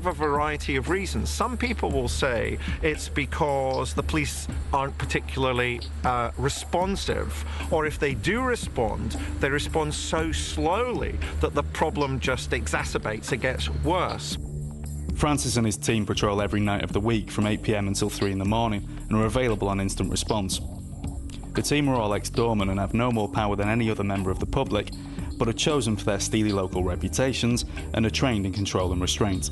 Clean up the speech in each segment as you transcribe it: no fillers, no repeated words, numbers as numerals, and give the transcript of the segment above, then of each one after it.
A variety of reasons. Some people will say it's because the police aren't particularly responsive, or if they do respond, they respond so slowly that the problem just exacerbates, it gets worse. Francis and his team patrol every night of the week from 8 p.m. until 3 in the morning and are available on instant response. The team are all ex-doormen and have no more power than any other member of the public, but are chosen for their steely local reputations and are trained in control and restraint.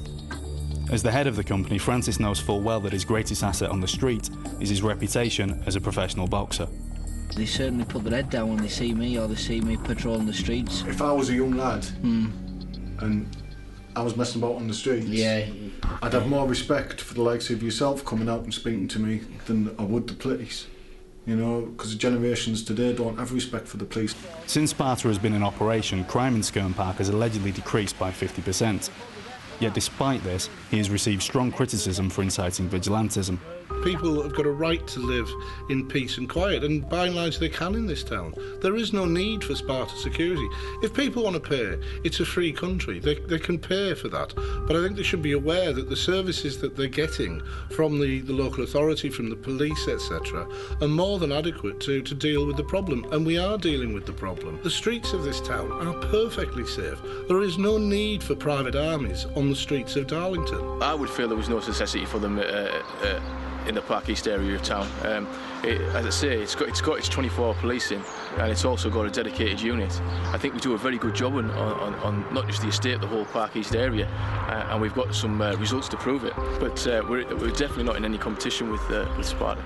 As the head of the company, Francis knows full well that his greatest asset on the street is his reputation as a professional boxer. They certainly put their head down when they see me or they see me patrolling the streets. If I was a young lad and I was messing about on the streets, I'd have more respect for the likes of yourself coming out and speaking to me than I would the police. You know, because the generations today don't have respect for the police. Since Sparta has been in operation, crime in Skerne Park has allegedly decreased by 50%. Yet despite this, he has received strong criticism for inciting vigilantism. People have got a right to live in peace and quiet, and by and large they can in this town. There is no need for Sparta security. If people want to pay, it's a free country. They can pay for that. But I think they should be aware that the services that they're getting from the local authority, from the police, etc., are more than adequate to deal with the problem. And we are dealing with the problem. The streets of this town are perfectly safe. There is no need for private armies on the streets of Darlington. I would feel there was no necessity for them in the Park East area of town. As I say, it's got its 24-hour policing, and it's also got a dedicated unit. I think we do a very good job on not just the estate, the whole Park East area, and we've got some results to prove it. But we're definitely not in any competition with Sparta.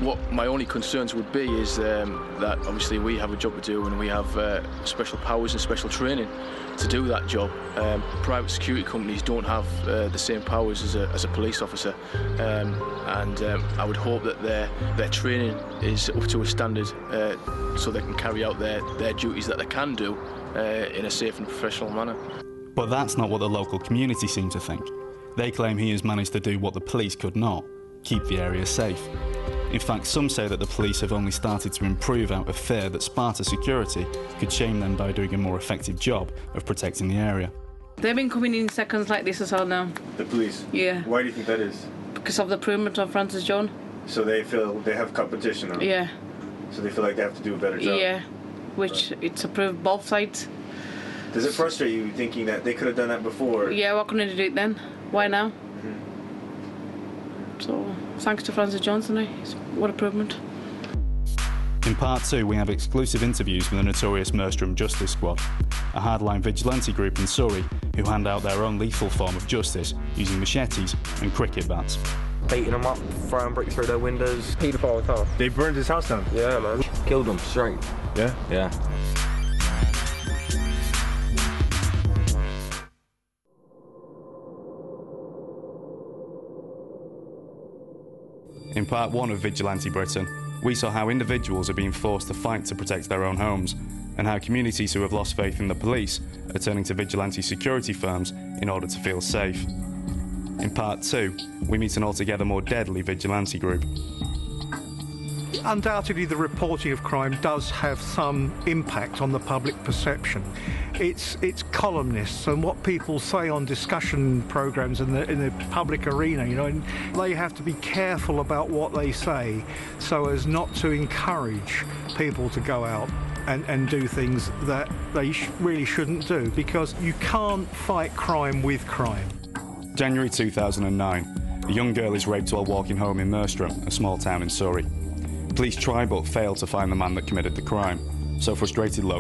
What my only concerns would be is that obviously we have a job to do, and we have special powers and special training to do that job. Private security companies don't have the same powers as a police officer, and I would hope that their training is up to a standard so they can carry out their duties that they can do in a safe and professional manner. But that's not what the local community seem to think. They claim he has managed to do what the police could not: keep the area safe. In fact, some say that the police have only started to improve out of fear that Sparta Security could shame them by doing a more effective job of protecting the area. They've been coming in seconds like this as well now. The police? Yeah. Why do you think that is? Because of the improvement of Francis John. So they feel they have competition on? Yeah. So they feel like they have to do a better job? Yeah, which it's approved both sides. Does it frustrate you thinking that they could have done that before? Yeah, why couldn't they do it then? Why now? So, thanks to Francis Johnson, what improvement. In part 2, we have exclusive interviews with the notorious Merstham Justice Squad, a hardline vigilante group in Surrey who hand out their own lethal form of justice using machetes and cricket bats. Beating them up, throwing bricks through their windows. Paedophile car. They burned his house down? Yeah, man. Killed them straight. Yeah? Yeah. In part 1 of Vigilante Britain, we saw how individuals are being forced to fight to protect their own homes, and how communities who have lost faith in the police are turning to vigilante security firms in order to feel safe. In part 2, we meet an altogether more deadly vigilante group. Undoubtedly, the reporting of crime does have some impact on the public perception. It's columnists and what people say on discussion programmes in the public arena, you know, and they have to be careful about what they say so as not to encourage people to go out and do things that they really shouldn't do, because you can't fight crime with crime. January 2009, a young girl is raped while walking home in Merstham, a small town in Surrey. Police try but fail to find the man that committed the crime, so frustrated locals